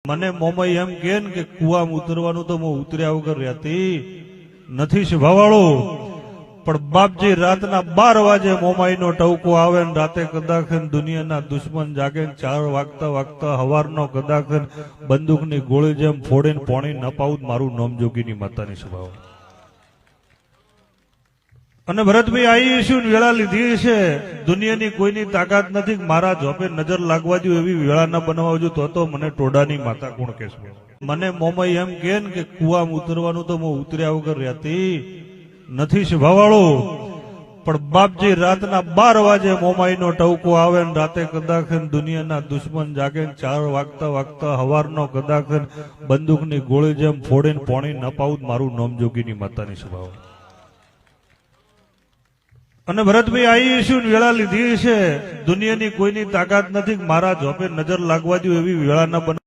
મને મોમાઈ એમ કે ને કે કુવામાં ઉતરવાનું તો હું ઉતર્યા વગર રહેતી નથી સ્વભાવવાળો, પણ બાપજી રાતના 12 વાગે મોમાઈનો ટવકો આવે ને રાતે કદાચ દુનિયાના દુશ્મન જાગે 4 વાગતા વાગતા હવારનો કદાચ બંદૂકની ગોળી જેમ ફોડીને પાણી ન પાવું મારું નામ જોગીની માતાની સ્વભાવ. અને ભરતભાઈ આવી શું વેળા લીધી છે, દુનિયાની કોઈની તાકાત નથી મારા જોપે નજર લાગવા દો એવી વેળા ન બનાવજો તો મને ટોડાની માતા કોણ કહેશે. મને મોમાઈ એમ કે ને કે કુવામાં ઉતરવાનું તો હું ઉતર્યા વગર રહેતી નથી સ્વભાવવાળો, પણ બાપજી રાતના 12 વાગે મોમાઈનો ટવકો આવે ને રાતે કદાચ દુનિયાના દુશ્મન જાગે 4 વાગતા વાગતા હવારનો કદાચ બંદૂકની ગોળી જેમ ફોડીને પાણી ન પાવું મારું નામ જોગીની માતાની સ્વભાવ. અને ભરતભાઈ આવી શું વેળા લીધી છે, દુનિયાની કોઈની તાકાત નથી મારા જોપે નજર લાગવા દો એવી વેળા ન બને.